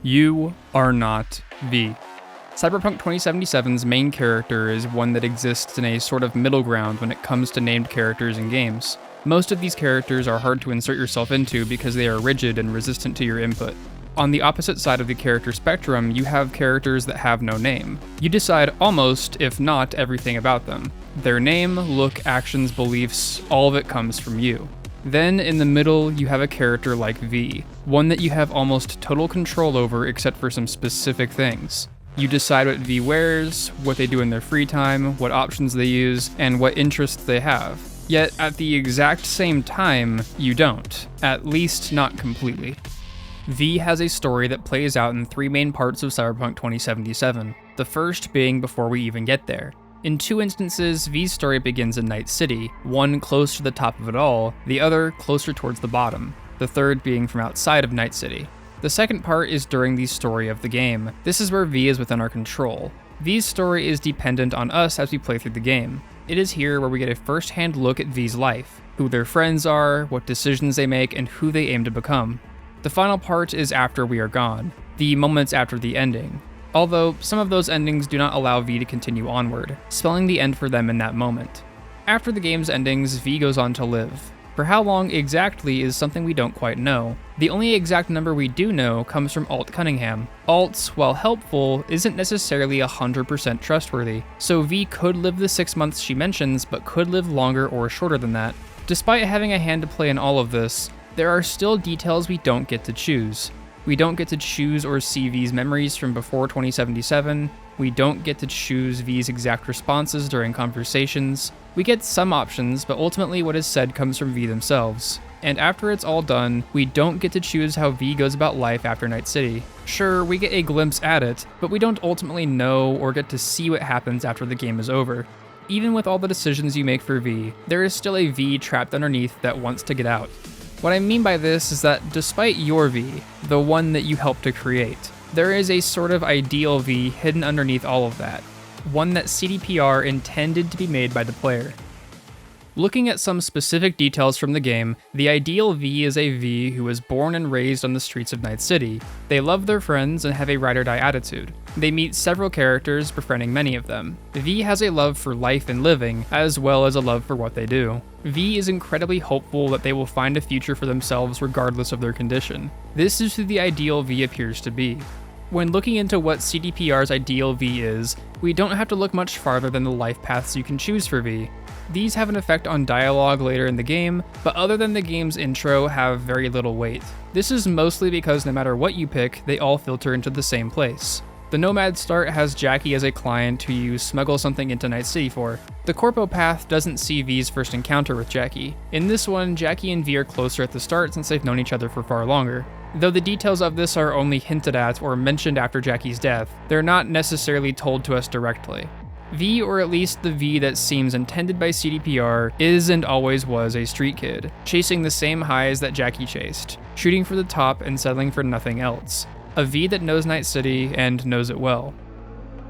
You are not V. Cyberpunk 2077's main character is one that exists in a sort of middle ground when it comes to named characters in games. Most of these characters are hard to insert yourself into because they are rigid and resistant to your input. On the opposite side of the character spectrum, you have characters that have no name. You decide almost, if not, everything about them. Their name, look, actions, beliefs, all of it comes from you. Then, in the middle, you have a character like V, one that you have almost total control over except for some specific things. You decide what V wears, what they do in their free time, what options they use, and what interests they have. Yet, at the exact same time, you don't. At least, not completely. V has a story that plays out in three main parts of Cyberpunk 2077, the first being before we even get there. In two instances, V's story begins in Night City, one close to the top of it all, the other closer towards the bottom, the third being from outside of Night City. The second part is during the story of the game. This is where V is within our control. V's story is dependent on us as we play through the game. It is here where we get a first-hand look at V's life, who their friends are, what decisions they make, and who they aim to become. The final part is after we are gone, the moments after the ending. Although, some of those endings do not allow V to continue onward, spelling the end for them in that moment. After the game's endings, V goes on to live. For how long exactly is something we don't quite know. The only exact number we do know comes from Alt Cunningham. Alt, while helpful, isn't necessarily 100% trustworthy, so V could live the 6 months she mentions, but could live longer or shorter than that. Despite having a hand to play in all of this, there are still details we don't get to choose. We don't get to choose or see V's memories from before 2077. We don't get to choose V's exact responses during conversations. We get some options, but ultimately what is said comes from V themselves. And after it's all done, we don't get to choose how V goes about life after Night City. Sure, we get a glimpse at it, but we don't ultimately know or get to see what happens after the game is over. Even with all the decisions you make for V, there is still a V trapped underneath that wants to get out. What I mean by this is that despite your V, the one that you helped to create, there is a sort of ideal V hidden underneath all of that, one that CDPR intended to be made by the player. Looking at some specific details from the game, the ideal V is a V who was born and raised on the streets of Night City. They love their friends and have a ride-or-die attitude. They meet several characters, befriending many of them. V has a love for life and living, as well as a love for what they do. V is incredibly hopeful that they will find a future for themselves regardless of their condition. This is who the ideal V appears to be. When looking into what CDPR's ideal V is, we don't have to look much farther than the life paths you can choose for V. These have an effect on dialogue later in the game, but other than the game's intro, have very little weight. This is mostly because no matter what you pick, they all filter into the same place. The Nomad start has Jackie as a client who you smuggle something into Night City for. The Corpo path doesn't see V's first encounter with Jackie. In this one, Jackie and V are closer at the start since they've known each other for far longer. Though the details of this are only hinted at or mentioned after Jackie's death, they're not necessarily told to us directly. V, or at least the V that seems intended by CDPR, is and always was a street kid, chasing the same highs that Jackie chased, shooting for the top and settling for nothing else. A V that knows Night City and knows it well.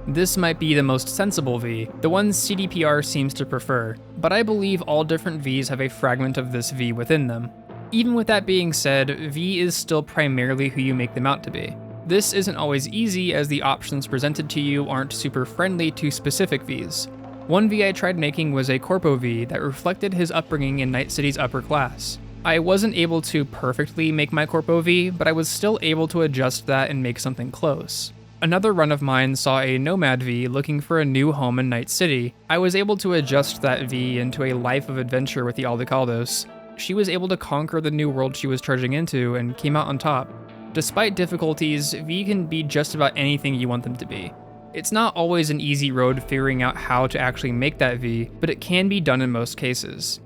This might be the most sensible V, the one CDPR seems to prefer, but I believe all different Vs have a fragment of this V within them. Even with that being said, V is still primarily who you make them out to be. This isn't always easy as the options presented to you aren't super friendly to specific Vs. One V I tried making was a Corpo V that reflected his upbringing in Night City's upper class. I wasn't able to perfectly make my Corpo V, but I was still able to adjust that and make something close. Another run of mine saw a Nomad V looking for a new home in Night City. I was able to adjust that V into a life of adventure with the Aldecaldos. She was able to conquer the new world she was charging into and came out on top. Despite difficulties, V can be just about anything you want them to be. It's not always an easy road figuring out how to actually make that V, but it can be done in most cases.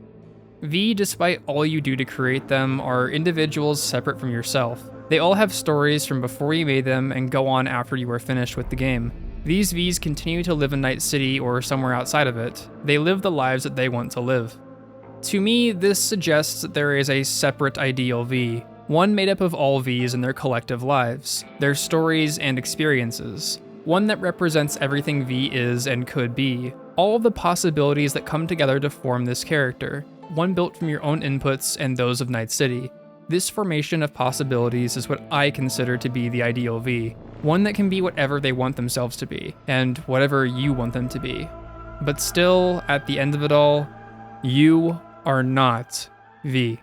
V, despite all you do to create them, are individuals separate from yourself. They all have stories from before you made them and go on after you are finished with the game. These Vs continue to live in Night City or somewhere outside of it. They live the lives that they want to live. To me, this suggests that there is a separate ideal V, one made up of all Vs and their collective lives, their stories and experiences. One that represents everything V is and could be, all of the possibilities that come together to form this character, one built from your own inputs and those of Night City. This formation of possibilities is what I consider to be the ideal V, one that can be whatever they want themselves to be, and whatever you want them to be. But still, at the end of it all, you are not V.